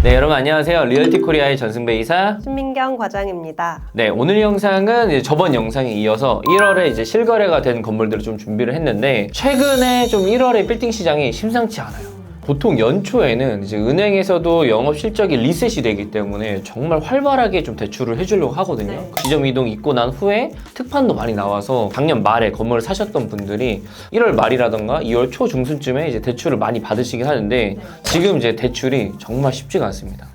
네, 여러분 안녕하세요. 리얼티 코리아의 전승배 이사 신민경 과장입니다. 네, 오늘 영상은 이제 저번 영상에 이어서 1월에 이제 실거래가 된 건물들을 좀 준비를 했는데 최근에 좀 1월에 빌딩 시장이 심상치 않아요. 보통 연초에는 이제 은행에서도 영업 실적이 리셋이 되기 때문에 정말 활발하게 좀 대출을 해주려고 하거든요. 네. 지점 이동 있고 난 후에 특판도 많이 나와서 작년 말에 건물을 사셨던 분들이 1월 말이라던가 2월 초 중순쯤에 이제 대출을 많이 받으시긴 하는데 지금 이제 대출이 정말 쉽지가 않습니다.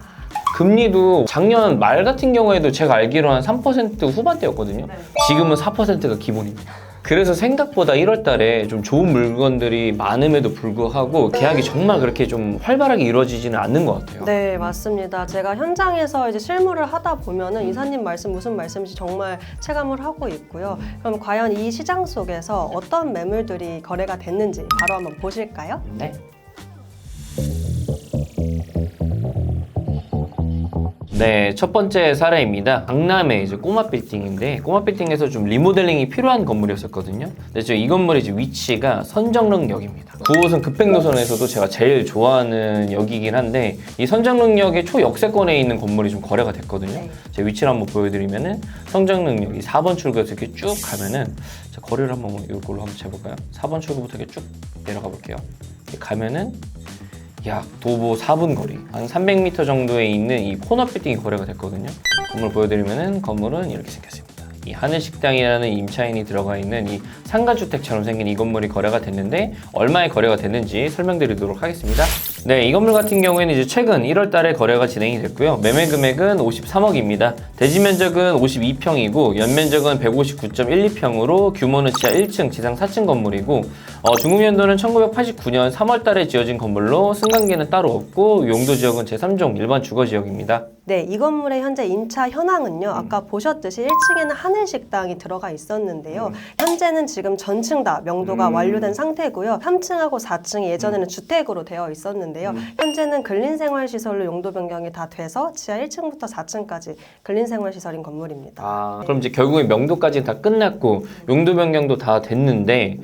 금리도 작년 말 같은 경우에도 제가 알기로 한 3% 후반대였거든요. 지금은 4%가 기본입니다. 그래서 생각보다 1월 달에 좀 좋은 물건들이 많음에도 불구하고 계약이 정말 그렇게 좀 활발하게 이루어지지는 않는 것 같아요. 네, 맞습니다. 제가 현장에서 이제 실무를 하다 보면은 이사님 말씀 무슨 말씀인지 정말 체감을 하고 있고요. 그럼 과연 이 시장 속에서 어떤 매물들이 거래가 됐는지 바로 한번 보실까요? 네. 네, 첫 번째 사례입니다. 강남의 이제 꼬마 빌딩인데 꼬마 빌딩에서 좀 리모델링이 필요한 건물이었었거든요. 근데 이 건물의 이제 위치가 선정릉역입니다. 9호선 급행노선에서도 제가 제일 좋아하는 역이긴 한데 이 선정릉역의 초역세권에 있는 건물이 좀 거래가 됐거든요. 네. 제 위치를 한번 보여드리면은 선정릉역이 4번 출구에서 이렇게 쭉 가면은 자, 거리를 한번 이걸로 한번 재볼까요? 4번 출구부터 이렇게 쭉 내려가 볼게요. 이렇게 가면은 약 도보 4분 거리, 한 300m 정도에 있는 이 코너 빌딩이 거래가 됐거든요. 건물 보여드리면은 건물은 이렇게 생겼습니다. 이 하늘식당이라는 임차인이 들어가 있는 이 상가주택처럼 생긴 이 건물이 거래가 됐는데 얼마에 거래가 됐는지 설명드리도록 하겠습니다. 네, 이 건물 같은 경우에는 이제 최근 1월 달에 거래가 진행이 됐고요. 매매 금액은 53억입니다. 대지 면적은 52평이고 연면적은 159.12평으로 규모는 지하 1층, 지상 4층 건물이고 중국 연도는 1989년 3월 달에 지어진 건물로 승강기는 따로 없고 용도 지역은 제3종 일반 주거 지역입니다. 네, 이 건물의 현재 임차 현황은요. 아까 보셨듯이 1층에는 하늘식당이 들어가 있었는데요. 현재는 지금 전층 다 명도가 완료된 상태고요. 3층하고 4층이 예전에는 주택으로 되어 있었는데요. 현재는 근린생활시설로 용도 변경이 다 돼서 지하 1층부터 4층까지 근린생활시설인 건물입니다. 아, 그럼 이제 결국에 명도까지 다 끝났고 용도 변경도 다 됐는데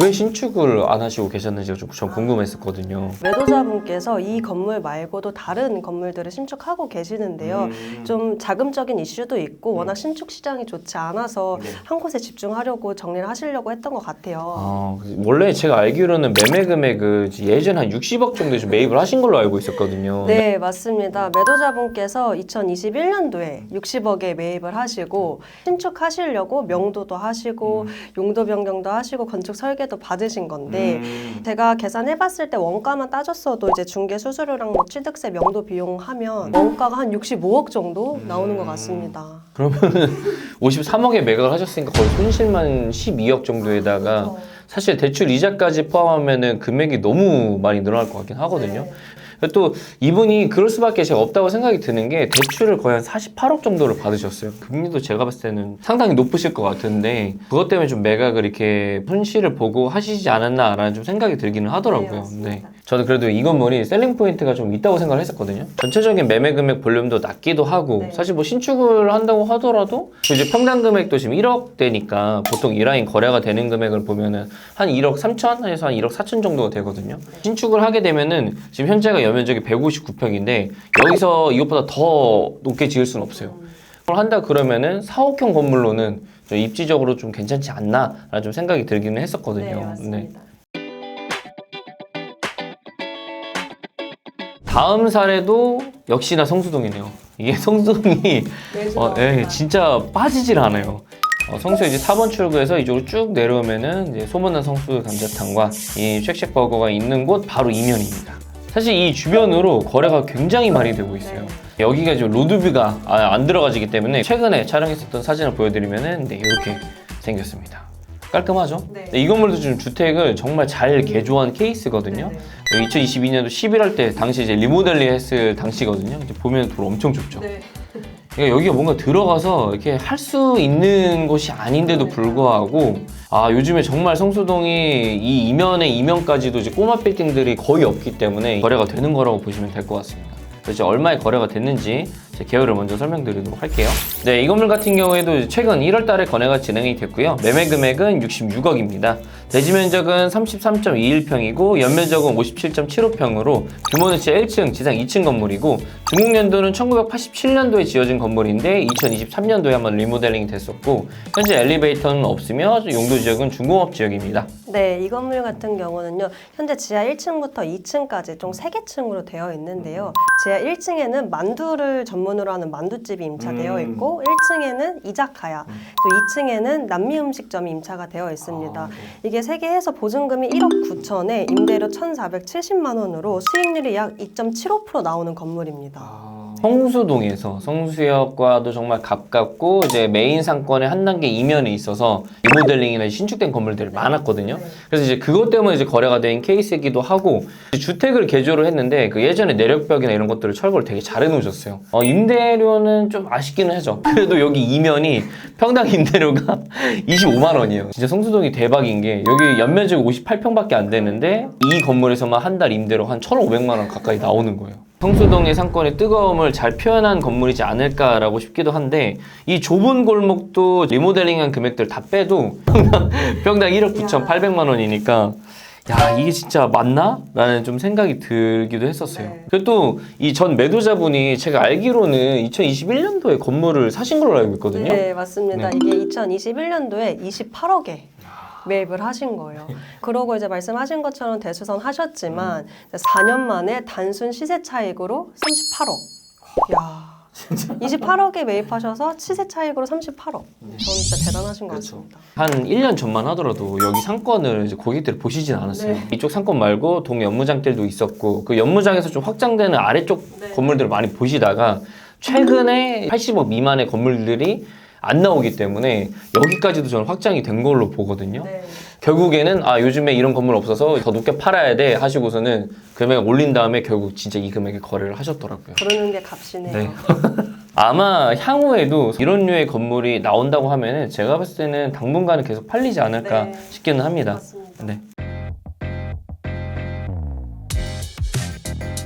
왜 신축을 안 하시고 계셨는지가 좀 궁금했었거든요. 매도자분께서 이 건물 말고도 다른 건물들을 신축하고 계시는데요. 좀 자금적인 이슈도 있고 워낙 신축 시장이 좋지 않아서 한 곳에 집중하려고 정리를 하시려고 했던 것 같아요. 원래 제가 알기로는 매매 금액을 예전에 한 60억 정도에 좀 매입을 하신 걸로 알고 있었거든요. 네, 맞습니다. 매도자분께서 2021년도에 60억에 매입을 하시고 신축하시려고 명도도 하시고 용도 변경도 하시고 건축 설계도 받으신 건데 제가 계산해봤을 때 원가만 따졌어도 이제 중개 수수료랑 뭐 취득세 명도 비용 하면 원가가 한 65억 정도 나오는 것 같습니다. 그러면은 53억에 매각을 하셨으니까 거의 손실만 12억 정도에다가 사실 대출 이자까지 포함하면은 금액이 너무 많이 늘어날 것 같긴 하거든요. 또 이분이 그럴 수밖에 제가 없다고 생각이 드는 게 대출을 거의 한 48억 정도를 받으셨어요. 금리도 제가 봤을 때는 상당히 높으실 것 같은데 그것 때문에 좀 매각을 이렇게 손실을 보고 하시지 않았나라는 좀 생각이 들기는 하더라고요. 네. 저는 그래도 이 건물이 셀링 포인트가 좀 있다고 생각을 했었거든요. 전체적인 매매 금액 볼륨도 낮기도 하고 사실 뭐 신축을 한다고 하더라도 이제 평당 금액도 지금 1억대니까 보통 이 라인 거래가 되는 금액을 보면은 한 1억 3천에서 한 1억 4천 정도가 되거든요. 신축을 하게 되면은 지금 현재가 연면적이 159평인데 여기서 이것보다 더 높게 지을 수는 없어요. 그걸 한다 그러면은 4억형 건물로는 좀 입지적으로 좀 괜찮지 않나라는 좀 생각이 들기는 했었거든요. 네, 맞습니다. 다음 사례도 역시나 성수동이네요. 이게 성수동이 진짜 빠지질 않아요. 성수 이제 4번 출구에서 이쪽으로 쭉 내려오면은 이제 소문난 성수 감자탕과 이 쉑쉑버거가 있는 곳 바로 이면입니다. 사실 이 주변으로 거래가 굉장히 많이 되고 있어요. 여기가 지금 로드뷰가 안 들어가지기 때문에 최근에 촬영했었던 사진을 보여드리면은 이렇게 생겼습니다. 깔끔하죠? 이 건물도 지금 주택을 정말 잘 개조한 케이스거든요. 2022년도 11월 때 당시 이제 리모델링 했을 당시거든요. 이제 보면 돌 엄청 좁죠. 그러니까 여기가 뭔가 들어가서 이렇게 할 수 있는 곳이 아닌데도 불구하고 요즘에 정말 성수동이 이 이면까지도 이제 꼬마 빌딩들이 거의 없기 때문에 거래가 되는 거라고 보시면 될 것 같습니다. 그래서 얼마에 거래가 됐는지 제 개요를 먼저 설명드리도록 할게요. 네, 이 건물 같은 경우에도 최근 1월 달에 거래가 진행이 됐고요. 매매 금액은 66억입니다. 대지 면적은 33.21평이고 연면적은 57.75평으로 규모는 지하 1층, 지상 2층 건물이고 준공 연도는 1987년도에 지어진 건물인데 2023년도에 한번 리모델링이 됐었고 현재 엘리베이터는 없으며 용도 지역은 중공업 지역입니다. 네, 이 건물 같은 경우는요. 현재 지하 1층부터 2층까지 총 3개층으로 되어 있는데요. 지하 1층에는 만두를 전문으로 하는 만두집이 임차되어 있고 1층에는 이자카야, 또 2층에는 남미 음식점이 임차가 되어 있습니다. 이게 3개 해서 보증금이 1억 9천에 임대료 1,470만 원으로 수익률이 약 2.75% 나오는 건물입니다. 성수동에서 성수역과도 정말 가깝고 이제 메인 상권의 한 단계 이면에 있어서 리모델링이나 신축된 건물들이 많았거든요. 그래서 이제 그것 때문에 이제 거래가 된 케이스이기도 하고 주택을 개조를 했는데 그 예전에 내력벽이나 이런 것들을 철거를 되게 잘 해놓으셨어요. 임대료는 좀 아쉽기는 하죠. 그래도 여기 이면이 평당 임대료가 25만 원이에요. 진짜 성수동이 대박인 게 여기 연면적이 58평밖에 안 되는데 이 건물에서만 한 달 임대료 한 1,500만 원 가까이 나오는 거예요. 성수동의 상권의 뜨거움을 잘 표현한 건물이지 않을까라고 싶기도 한데 이 좁은 골목도 리모델링한 금액들 다 빼도 평당 1억 9,800만 원이니까 야 이게 진짜 맞나? 라는 좀 생각이 들기도 했었어요. 그리고 또 이 전 매도자분이 제가 알기로는 2021년도에 건물을 사신 걸로 알고 있거든요. 네, 맞습니다. 이게 2021년도에 28억에 매입을 하신 거예요. 그러고 이제 말씀하신 것처럼 대수선 하셨지만 4년 만에 단순 시세 차익으로 38억. 야, 28억에 매입하셔서 시세 차익으로 38억. 저는 진짜 대단하신 것 같습니다. 한 1년 전만 하더라도 여기 상권을 이제 고객들이 보시진 않았어요. 이쪽 상권 말고 동연무장들도 있었고 그 연무장에서 좀 확장되는 아래쪽 건물들을 많이 보시다가 최근에 80억 미만의 건물들이 안 나오기 때문에 여기까지도 저는 확장이 된 걸로 보거든요. 결국에는 요즘에 이런 건물 없어서 더 높게 팔아야 돼 하시고서는 금액을 올린 다음에 결국 진짜 이 금액에 거래를 하셨더라고요. 그러는 게 값이네요. 네. 아마 향후에도 이런 류의 건물이 나온다고 하면은 제가 봤을 때는 당분간은 계속 팔리지 않을까 싶기는 합니다. 맞습니다. 네.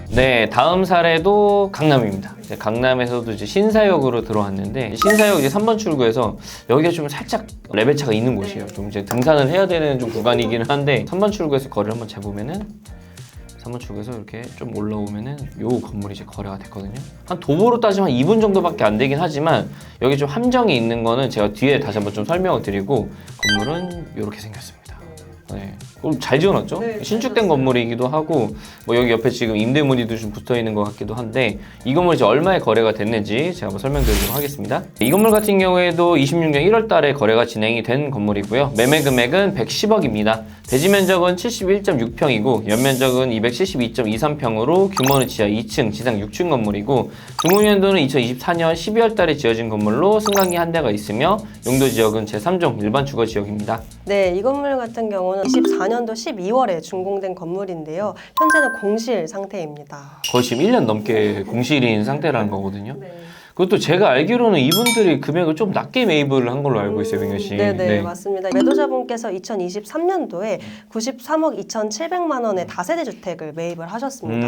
네, 다음 사례도 강남입니다. 이제 강남에서도 이제 신사역으로 들어왔는데 신사역 이제 3번 출구에서 여기가 좀 살짝 레벨 차가 있는 곳이에요. 좀 이제 등산을 해야 되는 좀 구간이기는 한데 3번 출구에서 거리를 한번 재보면은 3번 출구에서 이렇게 좀 올라오면은 요 건물이 이제 거래가 됐거든요. 한 도보로 따지면 2분 정도밖에 안 되긴 하지만 여기 좀 함정이 있는 거는 제가 뒤에 다시 한번 좀 설명을 드리고 건물은 이렇게 생겼습니다. 네. 잘 지어놨죠? 신축된 건물이기도 하고 뭐 여기 옆에 지금 임대문의도 좀 붙어있는 것 같기도 한데 이 건물이 이제 얼마에 거래가 됐는지 제가 한번 설명드리도록 하겠습니다. 이 건물 같은 경우에도 26년 1월 달에 거래가 진행이 된 건물이고요. 매매 금액은 110억입니다. 대지 면적은 71.6평이고 연면적은 272.23평으로 규모는 지하 2층, 지상 6층 건물이고 준공연도는 2024년 12월 달에 지어진 건물로 승강기 한 대가 있으며 용도 지역은 제3종 일반 주거 지역입니다. 네, 이 건물 같은 경우는 24년도 12월에 준공된 건물인데요. 현재는 공실 상태입니다. 거의 지금 1년 넘게 공실인 상태라는 거거든요. 그것도 제가 알기로는 이분들이 금액을 좀 낮게 매입을 한 걸로 알고 있어요, 병현 씨. 네, 맞습니다. 매도자분께서 2023년도에 93억 2,700만 원의 다세대 주택을 매입을 하셨습니다.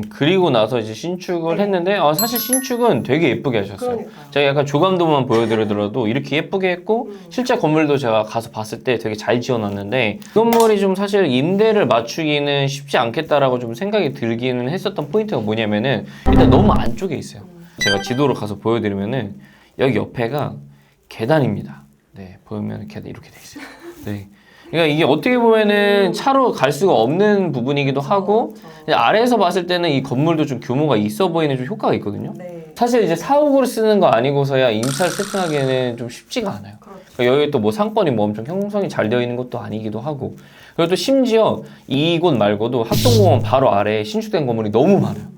그리고 나서 이제 신축을 했는데 사실 신축은 되게 예쁘게 하셨어요. 그러니까요. 제가 약간 조감도만 보여드리더라도 이렇게 예쁘게 했고 실제 건물도 제가 가서 봤을 때 되게 잘 지어놨는데 이 건물이 좀 사실 임대를 맞추기는 쉽지 않겠다라고 좀 생각이 들기는 했었던 포인트가 뭐냐면은 일단 너무 안쪽에 있어요. 제가 지도로 가서 보여드리면은 여기 옆에가 계단입니다. 네, 보면 계단 이렇게 돼 있어요. 네. 그러니까 이게 어떻게 보면은 차로 갈 수가 없는 부분이기도 하고 그냥 아래에서 봤을 때는 이 건물도 좀 규모가 있어 보이는 좀 효과가 있거든요. 사실 이제 사옥으로 쓰는 거 아니고서야 임차를 세팅하기에는 좀 쉽지가 않아요. 그러니까 여기 또 뭐 상권이 뭐 엄청 형성이 잘 되어 있는 것도 아니기도 하고 그리고 또 심지어 이곳 말고도 학동공원 바로 아래에 신축된 건물이 너무 많아요.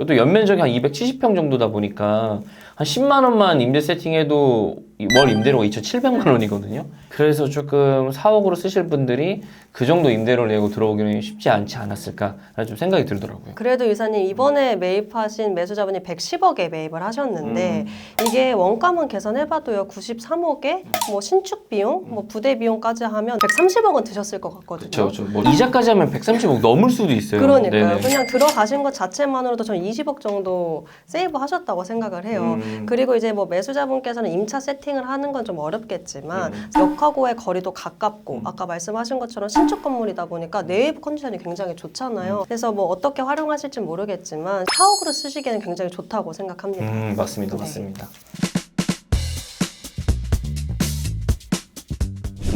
또 연면적이 한 270평 정도다 보니까 한 10만 원만 임대 세팅해도 월 임대료가 2,700만 원이거든요. 그래서 조금 4억으로 쓰실 분들이 그 정도 임대료를 내고 들어오기는 쉽지 않지 않았을까라는 좀 생각이 들더라고요. 그래도 이사님 이번에 매입하신 매수자분이 110억에 매입을 하셨는데 이게 원가만 계산해봐도요 93억에 뭐 신축 비용, 뭐 부대 비용까지 하면 130억은 드셨을 것 같거든요. 그렇죠. 뭐 이자까지 하면 130억 넘을 수도 있어요. 그러니까요. 네네. 그냥 들어가신 것 자체만으로도 저는 20억 정도 세이브 하셨다고 생각을 해요. 그리고 이제 뭐 매수자분께서는 임차 세팅 세팅을 하는 건 좀 어렵겠지만 역하고의 거리도 가깝고 아까 말씀하신 것처럼 신축 건물이다 보니까 내외부 컨디션이 굉장히 좋잖아요. 그래서 뭐 어떻게 활용하실지 모르겠지만 사옥으로 쓰시기에는 굉장히 좋다고 생각합니다. 맞습니다. 네. 맞습니다.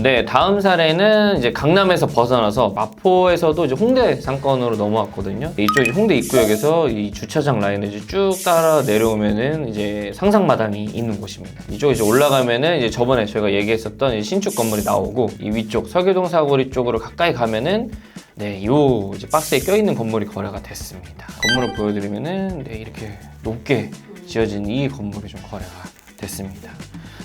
네, 다음 사례는 이제 강남에서 벗어나서 마포에서도 이제 홍대 상권으로 넘어왔거든요. 이쪽 이제 홍대 입구역에서 이 주차장 라인을 이제 쭉 따라 내려오면은 이제 상상마당이 있는 곳입니다. 이쪽 이제 올라가면은 이제 저번에 저희가 얘기했었던 이제 신축 건물이 나오고 이 위쪽 설계동 사거리 쪽으로 가까이 가면은 네, 요 이제 박스에 껴있는 건물이 거래가 됐습니다. 건물을 보여드리면은 네, 이렇게 높게 지어진 이 건물이 좀 거래가 됐습니다.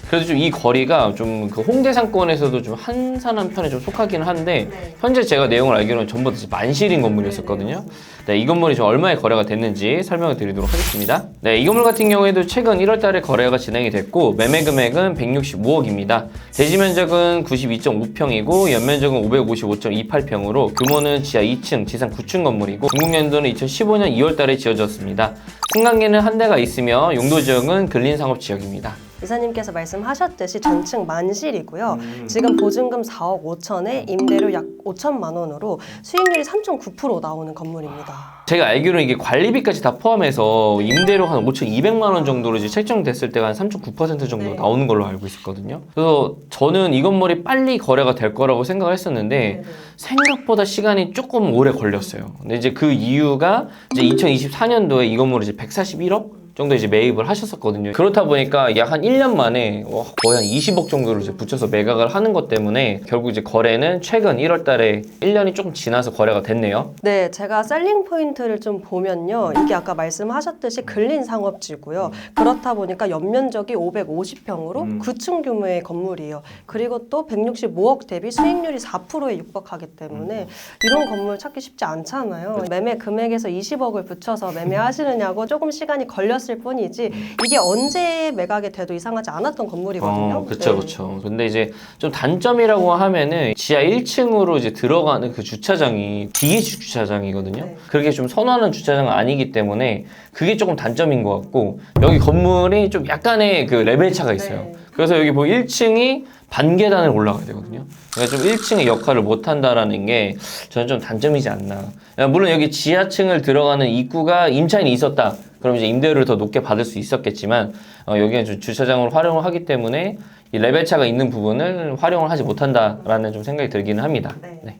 그래도 좀 이 거리가 좀 그 홍대 상권에서도 좀 한산한 편에 좀 속하긴 한데 네. 현재 제가 내용을 알기로는 전부 다 만실인 건물이었었거든요. 네, 이 건물이 좀 얼마에 거래가 됐는지 설명을 드리도록 하겠습니다. 네, 이 건물 같은 경우에도 최근 1월 달에 거래가 진행이 됐고 매매 금액은 165억입니다. 대지 면적은 92.5평이고 연면적은 555.28평으로 규모는 지하 2층, 지상 9층 건물이고 중국년도는 2015년 2월 달에 지어졌습니다. 승강기는 한 대가 있으며 용도 지역은 근린상업 지역입니다. 이사님께서 말씀하셨듯이 전층 만실이고요. 지금 보증금 4억 5천에 임대료 약 5천만 원으로 수익률이 3.9% 나오는 건물입니다. 제가 알기로는 이게 관리비까지 다 포함해서 임대료 한 5,200만 원 정도로 이제 책정됐을 때가 한 3.9% 정도 네. 나오는 걸로 알고 있었거든요. 그래서 저는 이 건물이 빨리 거래가 될 거라고 생각을 했었는데 네네. 생각보다 시간이 조금 오래 걸렸어요. 근데 이제 그 이유가 이제 2024년도에 이 건물을 이제 141억 정도 이제 매입을 하셨었거든요. 그렇다 보니까 약 한 1년 만에 거의 한 20억 정도를 이제 붙여서 매각을 하는 것 때문에 결국 이제 거래는 최근 1월 달에 1년이 조금 지나서 거래가 됐네요. 네, 제가 셀링 포인트를 좀 보면요. 이게 아까 말씀하셨듯이 근린 상업지고요. 그렇다 보니까 연면적이 550평으로 9층 규모의 건물이에요. 그리고 또 165억 대비 수익률이 4%에 육박하기 때문에 이런 건물 찾기 쉽지 않잖아요. 매매 금액에서 20억을 붙여서 매매하시느냐고 조금 시간이 걸렸을 뿐이지 이게 언제 매각이 돼도 이상하지 않았던 건물이거든요. 그렇죠, 네. 그렇죠. 근데 이제 좀 단점이라고 하면은 지하 1층으로 이제 들어가는 그 주차장이 비계식 주차장이거든요. 네. 그렇게 좀 선호하는 주차장은 아니기 때문에 그게 조금 단점인 것 같고 여기 건물이 좀 약간의 그 레벨 차가 있어요. 네. 그래서 여기 뭐 1층이 반 계단을 올라가야 되거든요. 그러니까 좀 1층의 역할을 못 한다라는 게 저는 좀 단점이지 않나. 물론 여기 지하층을 들어가는 입구가 임차인이 있었다. 그럼 이제 임대료를 더 높게 받을 수 있었겠지만 여기는 좀 주차장으로 활용을 하기 때문에 이 레벨 차가 있는 부분을 활용을 하지 못한다라는 좀 생각이 들기는 합니다. 네. 네.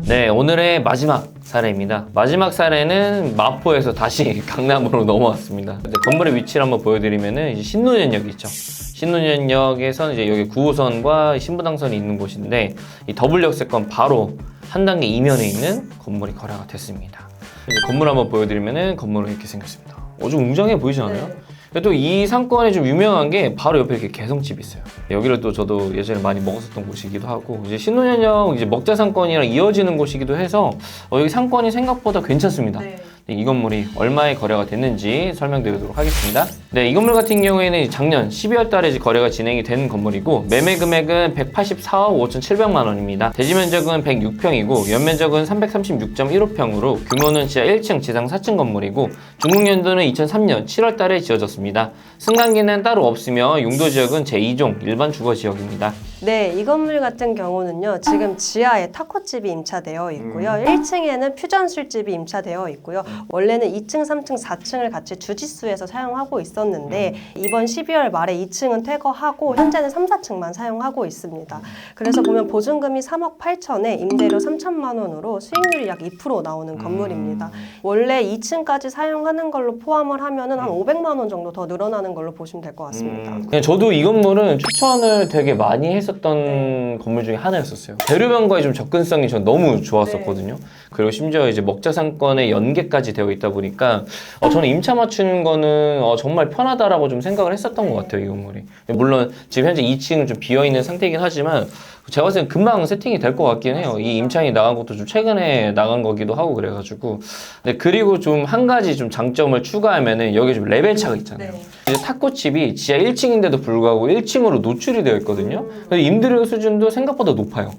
네, 오늘의 마지막 사례입니다. 마지막 사례는 마포에서 다시 강남으로 넘어왔습니다. 근데 건물의 위치를 한번 보여드리면은 이제 신논현역이 있죠. 신논현역에서는 이제 여기 9호선과 신분당선이 있는 곳인데 이 더블 역세권 바로 한 단계 이면에 있는 건물이 거래가 됐습니다. 이제 건물 한번 보여드리면은 건물은 이렇게 생겼습니다. 좀 웅장해 보이지 않아요? 네. 또 이 상권에 좀 유명한 게 바로 옆에 이렇게 개성집이 있어요. 여기를 또 저도 예전에 많이 먹었었던 곳이기도 하고 이제 신논현역 이제 먹자 상권이랑 이어지는 곳이기도 해서 여기 상권이 생각보다 괜찮습니다. 네. 이 건물이 얼마에 거래가 됐는지 설명드리도록 하겠습니다. 네, 이 건물 같은 경우에는 작년 12월 달에 거래가 진행이 된 건물이고 매매 금액은 184억 5,700만 원입니다. 대지 면적은 106평이고 연면적은 336.15평으로 규모는 지하 1층, 지상 4층 건물이고 중국년도는 2003년 7월 달에 지어졌습니다. 승강기는 따로 없으며 용도 지역은 제2종 일반 주거 지역입니다. 네, 이 건물 같은 경우는요. 지금 지하에 타코집이 임차되어 있고요. 1층에는 퓨전 술집이 임차되어 있고요. 원래는 2층, 3층, 4층을 같이 주짓수에서 사용하고 있었는데 이번 12월 말에 2층은 퇴거하고 현재는 3, 4층만 사용하고 있습니다. 그래서 보면 보증금이 3억 8천에 임대료 3천만 원으로 수익률이 약 2% 나오는 건물입니다. 원래 2층까지 사용하는 걸로 포함을 하면은 한 500만 원 정도 더 늘어나는 걸로 보시면 될 것 같습니다. 그냥 저도 이 건물은 추천을 되게 많이 했었던 건물 중에 하나였었어요. 대류변과의 좀 접근성이 전 너무 좋았었거든요. 그리고 심지어 이제 먹자 상권에 연계까지 되어 있다 보니까 저는 임차 맞추는 거는 정말 편하다라고 좀 생각을 했었던 것 같아요, 이 건물이. 물론 지금 현재 2층은 좀 비어 있는 상태이긴 하지만 제가 봤을 땐 금방 세팅이 될 것 같긴 해요. 이 임차인이 나간 것도 좀 최근에 나간 거기도 하고 그래가지고. 네, 그리고 좀 한 가지 좀 장점을 추가하면은 여기 좀 레벨 차가 있잖아요. 이제 타코집이 지하 1층인데도 불구하고 1층으로 노출이 되어 있거든요. 그래서 임대료 수준도 생각보다 높아요.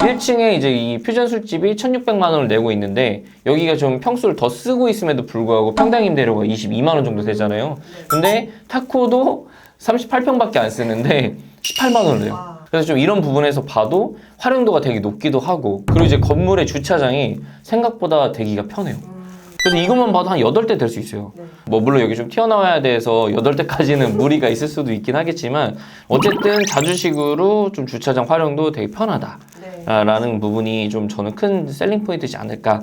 1층에 이제 이 퓨전 술집이 1,600만 원을 내고 있는데 여기가 좀 평수를 더 쓰고 있음에도 불구하고 평당 임대료가 22만 원 정도 되잖아요. 근데 타코도 38평밖에 안 쓰는데 18만 원을 내요. 그래서 좀 이런 부분에서 봐도 활용도가 되게 높기도 하고, 그리고 이제 건물의 주차장이 생각보다 되기가 편해요. 그래서 이것만 봐도 한 8대 될 수 있어요. 뭐 물론 여기 좀 튀어나와야 돼서 8대까지는 무리가 있을 수도 있긴 하겠지만 어쨌든 자주식으로 좀 주차장 활용도 되게 편하다라는 부분이 좀 저는 큰 셀링 포인트지 않을까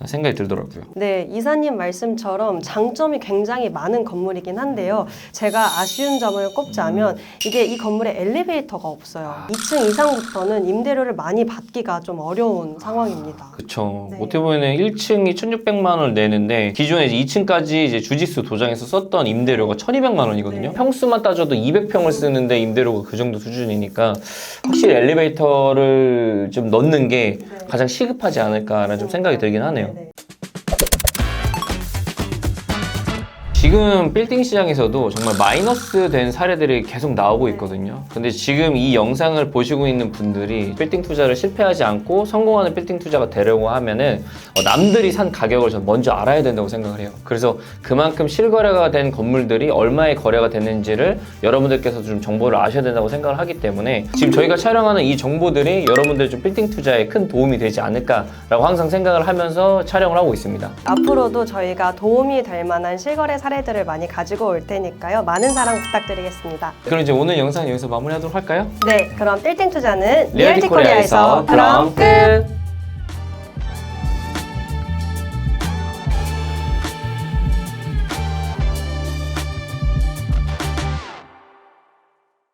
생각이 들더라고요. 네, 이사님 말씀처럼 장점이 굉장히 많은 건물이긴 한데요. 제가 아쉬운 점을 꼽자면 이게 이 건물에 엘리베이터가 없어요. 2층 이상부터는 임대료를 많이 받기가 좀 어려운 상황입니다. 그쵸. 네. 어떻게 보면 1층이 1,600만 원을 내는데 기존에 이제 2층까지 이제 주짓수 도장에서 썼던 임대료가 1,200만 원이거든요. 네. 평수만 따져도 200평을 쓰는데 임대료가 그 정도 수준이니까 확실히 엘리베이터를 좀 넣는 게 가장 시급하지 않을까라는 좀 생각이 들긴 하네요. 네. 지금 빌딩 시장에서도 정말 마이너스 된 사례들이 계속 나오고 있거든요. 근데 지금 이 영상을 보시고 있는 분들이 빌딩 투자를 실패하지 않고 성공하는 빌딩 투자가 되려고 하면은 남들이 산 가격을 전 먼저 알아야 된다고 생각을 해요. 그래서 그만큼 실거래가 된 건물들이 얼마에 거래가 됐는지를 여러분들께서 좀 정보를 아셔야 된다고 생각을 하기 때문에 지금 저희가 촬영하는 이 정보들이 여러분들 좀 빌딩 투자에 큰 도움이 되지 않을까라고 항상 생각을 하면서 촬영을 하고 있습니다. 앞으로도 저희가 도움이 될 만한 실거래 사례들을 많이 가지고 올 테니까요. 많은 사랑 부탁드리겠습니다. 그럼 이제 오늘 영상 여기서 마무리하도록 할까요? 네, 그럼 빌딩 투자는 리얼티 코리아에서 그럼 끝!